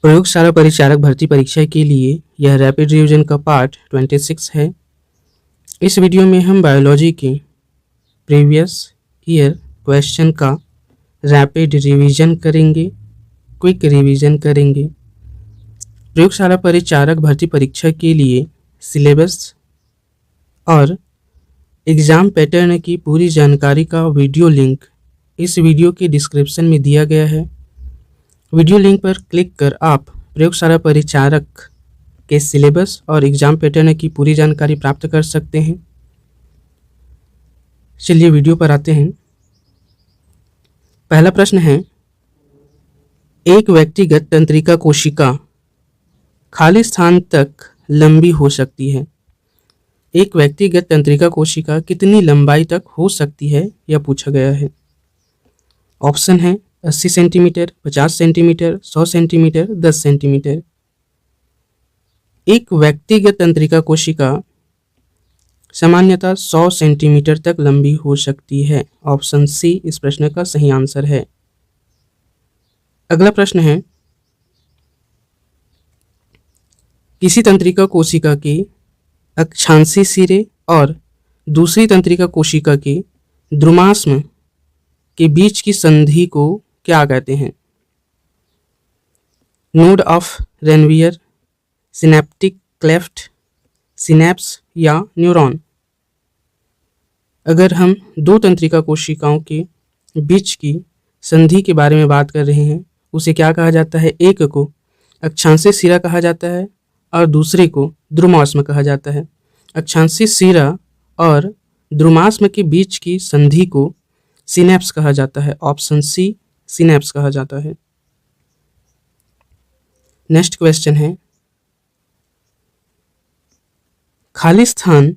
प्रयोगशाला परिचारक भर्ती परीक्षा के लिए यह रैपिड रिवीजन का पार्ट 26 है। इस वीडियो में हम बायोलॉजी के प्रीवियस ईयर क्वेश्चन का रैपिड रिवीजन करेंगे, क्विक रिवीजन करेंगे। प्रयोगशाला परिचारक भर्ती परीक्षा के लिए सिलेबस और एग्ज़ाम पैटर्न की पूरी जानकारी का वीडियो लिंक इस वीडियो के डिस्क्रिप्शन में दिया गया है। वीडियो लिंक पर क्लिक कर आप प्रयोगशाला परिचारक के सिलेबस और एग्ज़ाम पैटर्न की पूरी जानकारी प्राप्त कर सकते हैं। चलिए वीडियो पर आते हैं। पहला प्रश्न है, एक व्यक्तिगत तंत्रिका कोशिका खाली स्थान तक लंबी हो सकती है। एक व्यक्तिगत तंत्रिका कोशिका कितनी लंबाई तक हो सकती है, यह पूछा गया है। ऑप्शन है 80 सेंटीमीटर, 50 सेंटीमीटर, 100 सेंटीमीटर, 10 सेंटीमीटर। एक व्यक्तिगत तंत्रिका कोशिका सामान्यतः 100 सेंटीमीटर तक लंबी हो सकती है। ऑप्शन सी इस प्रश्न का सही आंसर है। अगला प्रश्न है, किसी तंत्रिका कोशिका के अक्षांशीय सिरे और दूसरी तंत्रिका कोशिका के द्रुमाश्म के बीच की संधि को क्या कहते हैं? Node of Ranvier, synaptic cleft, synapse या न्यूरॉन। अगर हम दो तंत्रिका कोशिकाओं के बीच की संधि के बारे में बात कर रहे हैं, उसे क्या कहा जाता है? एक को अक्षांशीय सिरा कहा जाता है और दूसरे को द्रुमाश्म कहा जाता है। अक्षांशीय सिरा और द्रुमाश्म के बीच की संधि को सिनेप्स कहा जाता है। ऑप्शन सी सिनेप्स कहा जाता है। नेक्स्ट क्वेश्चन है, खाली स्थान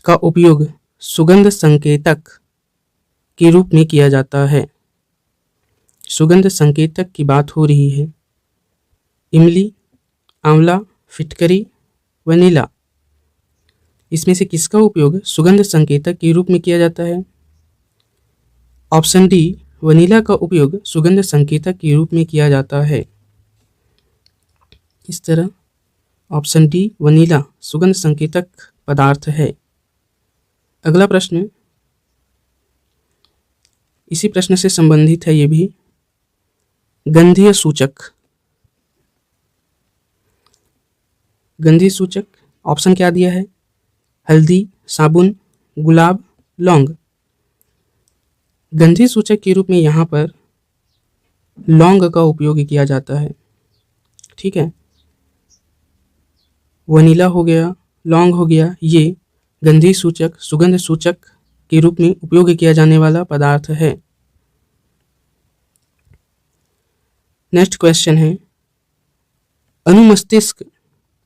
का उपयोग सुगंध संकेतक के रूप में किया जाता है। सुगंध संकेतक की बात हो रही है। इमली, आंवला, फिटकरी, वनीला, इसमें से किसका उपयोग सुगंध संकेतक के रूप में किया जाता है? ऑप्शन डी वनीला का उपयोग सुगंध संकेतक के रूप में किया जाता है। इस तरह ऑप्शन डी वनीला सुगंध संकेतक पदार्थ है। अगला प्रश्न इसी प्रश्न से संबंधित है। ये भी गंधीय सूचक। गंधीय सूचक ऑप्शन क्या दिया है? हल्दी, साबुन, गुलाब, लौंग। गंधीय सूचक के रूप में यहाँ पर लौंग का उपयोग किया जाता है। ठीक है, वनीला हो गया, लौंग हो गया, ये गंधीय सूचक, सुगंध सूचक के रूप में उपयोग किया जाने वाला पदार्थ है। नेक्स्ट क्वेश्चन है, अनुमस्तिष्क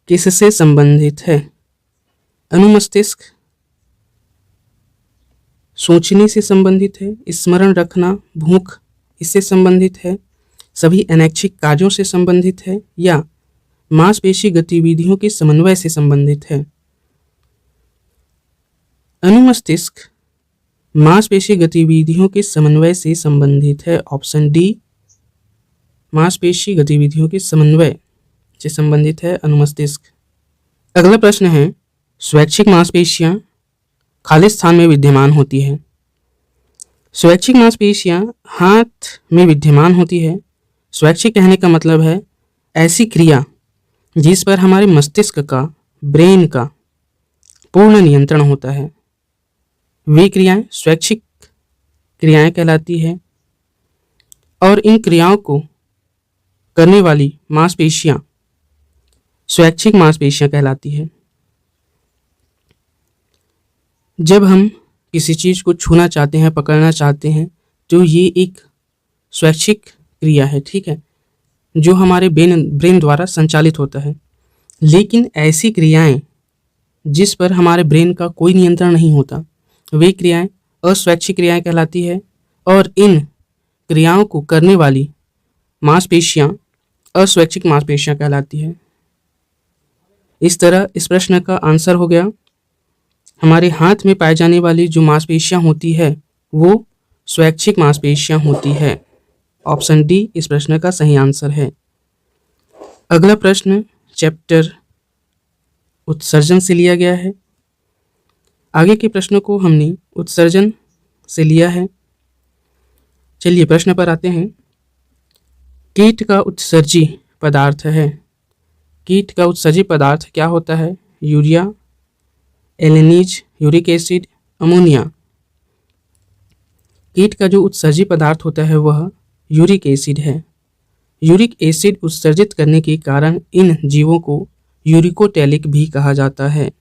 किससे संबंधित है? अनुमस्तिष्क सोचने से संबंधित है, स्मरण रखना, भूख इससे संबंधित है, सभी अनैच्छिक कार्यों से संबंधित है या मांसपेशी गतिविधियों के समन्वय से संबंधित है? अनुमस्तिष्क मांसपेशी गतिविधियों के समन्वय से संबंधित है। ऑप्शन डी मांसपेशी गतिविधियों के समन्वय से संबंधित है अनुमस्तिष्क। अगला प्रश्न है, स्वैच्छिक मांसपेशियां खाली स्थान में विद्यमान होती है। स्वैच्छिक मांसपेशियां हाथ में विद्यमान होती है। स्वैच्छिक कहने का मतलब है ऐसी क्रिया जिस पर हमारे मस्तिष्क का, ब्रेन का पूर्ण नियंत्रण होता है, वे क्रियाएं स्वैच्छिक क्रियाएं कहलाती है। और इन क्रियाओं को करने वाली मांसपेशियां स्वैच्छिक मांसपेशियां कहलाती है। जब हम किसी चीज़ को छूना चाहते हैं, पकड़ना चाहते हैं, तो ये एक स्वैच्छिक क्रिया है। ठीक है, जो हमारे ब्रेन द्वारा संचालित होता है। लेकिन ऐसी क्रियाएं जिस पर हमारे ब्रेन का कोई नियंत्रण नहीं होता, वे क्रियाएं अस्वैच्छिक क्रियाएं कहलाती है। और इन क्रियाओं को करने वाली मांसपेशियां अस्वैच्छिक मांसपेशियां कहलाती है। इस तरह इस प्रश्न का आंसर हो गया, हमारे हाथ में पाई जाने वाली जो मांसपेशियां होती है वो स्वैच्छिक मांसपेशियां होती है। ऑप्शन डी इस प्रश्न का सही आंसर है। अगला प्रश्न चैप्टर उत्सर्जन से लिया गया है। आगे के प्रश्नों को हमने उत्सर्जन से लिया है। चलिए प्रश्न पर आते हैं। कीट का उत्सर्जी पदार्थ है। कीट का उत्सर्जी पदार्थ क्या होता है? यूरिया, एलेनीज, यूरिक एसिड, अमोनिया। कीट का जो उत्सर्जी पदार्थ होता है वह यूरिक एसिड है। यूरिक एसिड उत्सर्जित करने के कारण इन जीवों को यूरिकोटैलिक भी कहा जाता है।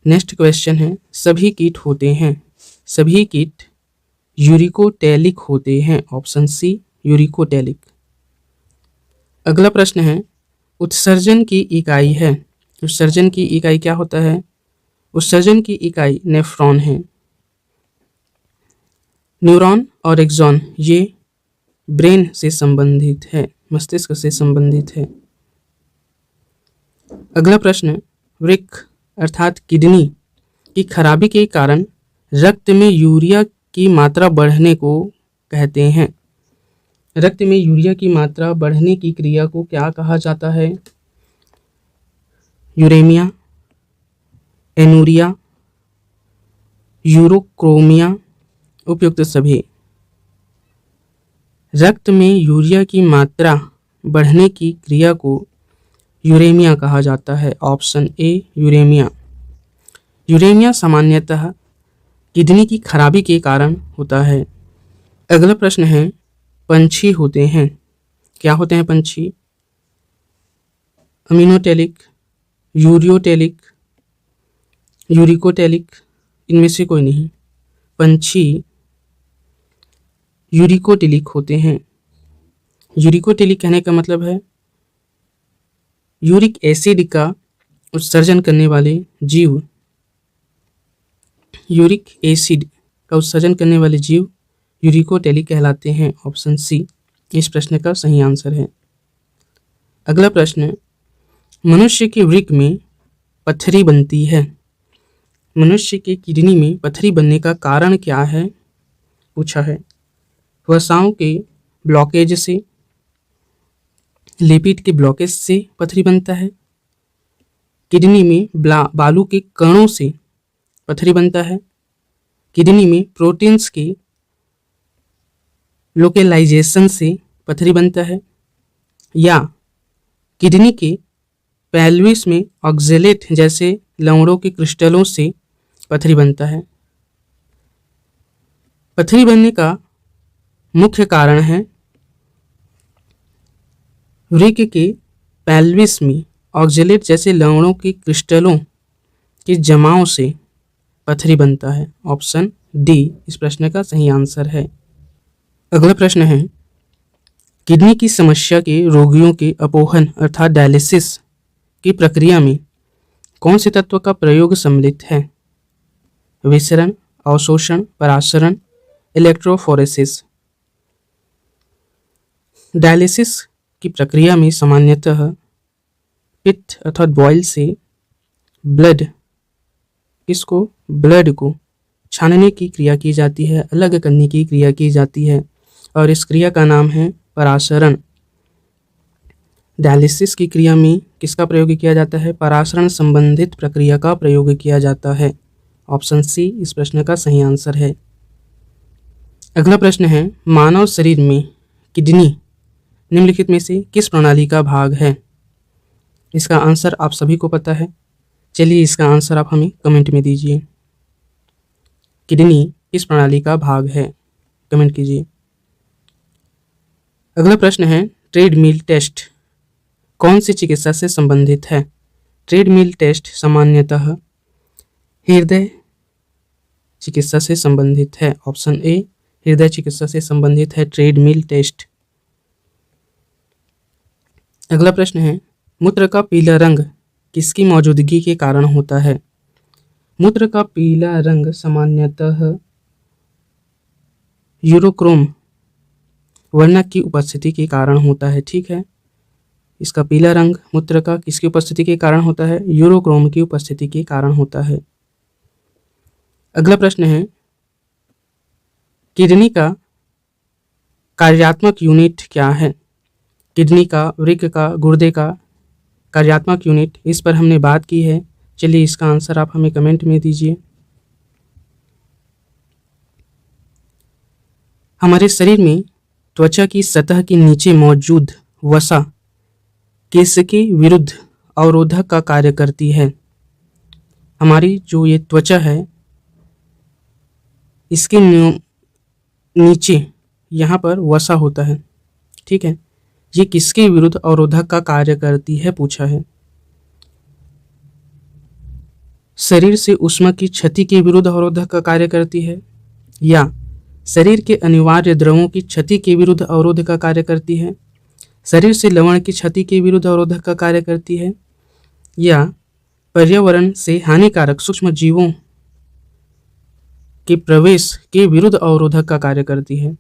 नेक्स्ट क्वेश्चन है, सभी कीट होते हैं। सभी कीट यूरिकोटैलिक होते हैं। Option C uricotelic. अगला प्रश्न है, उत्सर्जन की इकाई है। उत्सर्जन की इकाई क्या होता है? उत्सर्जन की इकाई नेफ्रॉन है। न्यूरॉन और एक्सॉन ये ब्रेन से संबंधित है, मस्तिष्क से संबंधित है। अगला प्रश्न, वृक्क अर्थात किडनी की खराबी के कारण रक्त में यूरिया की मात्रा बढ़ने को कहते हैं। रक्त में यूरिया की मात्रा बढ़ने की क्रिया को क्या कहा जाता है? यूरेमिया, एनूरिया, यूरोक्रोमिया, उपयुक्त सभी। रक्त में यूरिया की मात्रा बढ़ने की क्रिया को यूरेमिया कहा जाता है। Option A uremia. यूरेमिया सामान्यतः किडनी की खराबी के कारण होता है। अगला प्रश्न है, पंछी होते हैं। क्या होते हैं पंछी? अमीनोटैलिक, यूरियोटैलिक, यूरिकोटैलिक, इनमें से कोई नहीं। पंछी यूरिकोटैलिक होते हैं। यूरिकोटैलिक कहने का मतलब है यूरिक एसिड का उत्सर्जन करने वाले जीव, यूरिक एसिड का उत्सर्जन करने वाले जीव यूरिकोटैलिक कहलाते हैं। ऑप्शन सी इस प्रश्न का सही आंसर है। अगला प्रश्न, मनुष्य के वृक्क में पत्थरी बनती है। मनुष्य के किडनी में पत्थरी बनने का कारण क्या है? पूछा है। वसाओं के ब्लॉकेज से, लिपिड के ब्लॉकेज से पत्थरी बनता है, किडनी में बालू के कणों से पत्थरी बनता है, किडनी में प्रोटीन्स के लोकेलाइजेशन से पत्थरी बनता है, या किडनी के पेल्विस में ऑक्जेलेट जैसे लवणों के क्रिस्टलों से पत्थरी बनता है। पत्थरी बनने का मुख्य कारण है वृक्क के पेल्विस में ऑक्जेलेट जैसे लवणों के क्रिस्टलों के जमाव से पत्थरी बनता है। ऑप्शन डी इस प्रश्न का सही आंसर है। अगला प्रश्न है, किडनी की समस्या के रोगियों के अपोहन अर्थात डायलिसिस की प्रक्रिया में कौन से तत्व का प्रयोग सम्मिलित है? विसरण, अवशोषण, परासरण, इलेक्ट्रोफोरेसिस। डायलिसिस की प्रक्रिया में सामान्यतः पित्त अर्थात बॉयल से ब्लड को छानने की क्रिया की जाती है, अलग करने की क्रिया की जाती है, और इस क्रिया का नाम है परासरण। डायलिसिस की क्रिया में किसका प्रयोग किया जाता है? परासरण संबंधित प्रक्रिया का प्रयोग किया जाता है। ऑप्शन सी इस प्रश्न का सही आंसर है। अगला प्रश्न है, मानव शरीर में किडनी निम्नलिखित में से किस प्रणाली का भाग है? इसका आंसर आप सभी को पता है। चलिए इसका आंसर आप हमें कमेंट में दीजिए। किडनी किस प्रणाली का भाग है? कमेंट कीजिए। अगला प्रश्न है, ट्रेडमिल टेस्ट कौन सी चिकित्सा से संबंधित है? ट्रेडमिल टेस्ट सामान्यतः हृदय चिकित्सा से संबंधित है। ऑप्शन ए हृदय चिकित्सा से संबंधित है ट्रेडमिल टेस्ट। अगला प्रश्न है, मूत्र का पीला रंग किसकी मौजूदगी के कारण होता है? मूत्र का पीला रंग सामान्यतः यूरोक्रोम वर्णक की उपस्थिति के कारण होता है। ठीक है, इसका पीला रंग मूत्र का किसकी उपस्थिति के कारण होता है? यूरोक्रोम की उपस्थिति के कारण होता है। अगला प्रश्न है, किडनी का कार्यात्मक यूनिट क्या है? किडनी का, वृक्क का, गुर्दे का कार्यात्मक यूनिट, इस पर हमने बात की है। चलिए इसका आंसर आप हमें कमेंट में दीजिए। हमारे शरीर में त्वचा की सतह के नीचे मौजूद वसा किसके विरुद्ध अवरोधक का कार्य करती है? हमारी जो ये त्वचा है इसके नीचे यहाँ पर वसा होता है, ठीक है। ये किसके विरुद्ध अवरोधक का कार्य करती है पूछा है। शरीर से ऊष्मा की क्षति के विरुद्ध अवरोधक का कार्य करती है, या शरीर के अनिवार्य द्रवों की क्षति के विरुद्ध अवरोध का कार्य करती है, शरीर से लवण की क्षति के विरुद्ध अवरोधक का कार्य करती है, या पर्यावरण से हानिकारक सूक्ष्म जीवों के प्रवेश के विरुद्ध अवरोधक का कार्य करती है।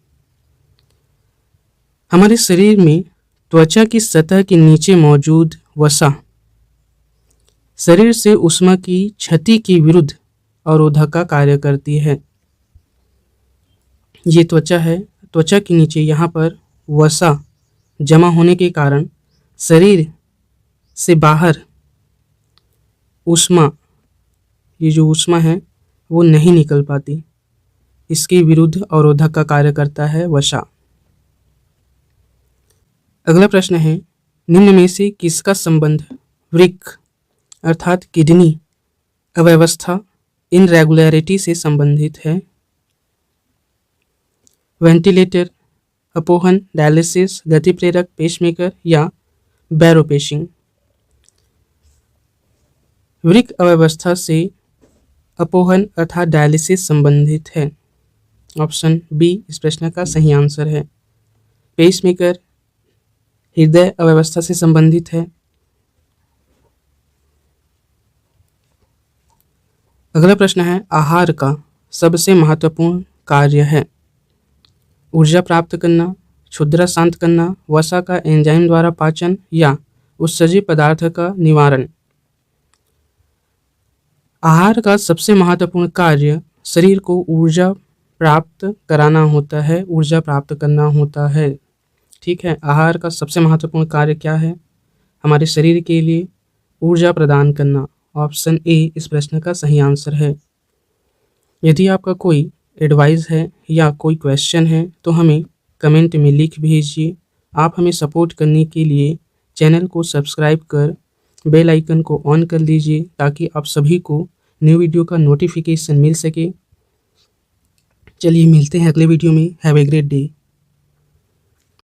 हमारे शरीर में त्वचा की सतह के नीचे मौजूद वसा शरीर से ऊष्मा की क्षति के विरुद्ध अवरोधक का कार्य करती है। ये त्वचा है, त्वचा के नीचे यहाँ पर वसा जमा होने के कारण शरीर से बाहर ऊष्मा, ये जो ऊष्मा है वो नहीं निकल पाती, इसके विरुद्ध अवरोधक का कार्य करता है वसा। अगला प्रश्न है, निम्न में से किसका संबंध वृक्क अर्थात किडनी अव्यवस्था इनरेगुलरिटी से संबंधित है? वेंटिलेटर, अपोहन, डायलिसिस, गति प्रेरक, पेसमेकर या बैरोपेशिंग? वृक्क अव्यवस्था से अपोहन अर्थात डायलिसिस संबंधित है। ऑप्शन बी इस प्रश्न का सही आंसर है। पेसमेकर हृदय अव्यवस्था से संबंधित है। अगला प्रश्न है, आहार का सबसे महत्वपूर्ण कार्य है? ऊर्जा प्राप्त करना, क्षुद्र शांत करना, वसा का एंजाइम द्वारा पाचन या उत्सर्जी पदार्थ का निवारण? आहार का सबसे महत्वपूर्ण कार्य शरीर को ऊर्जा प्राप्त कराना होता है, ऊर्जा प्राप्त करना होता है, ठीक है। आहार का सबसे महत्वपूर्ण कार्य क्या है? हमारे शरीर के लिए ऊर्जा प्रदान करना। ऑप्शन ए इस प्रश्न का सही आंसर है। यदि आपका कोई एडवाइस है या कोई क्वेश्चन है तो हमें कमेंट में लिख भेजिए। आप हमें सपोर्ट करने के लिए चैनल को सब्सक्राइब कर बेल आइकन को ऑन कर लीजिए ताकि आप सभी को न्यू वीडियो का नोटिफिकेशन मिल सके। चलिए मिलते हैं अगले वीडियो में। Have a great day.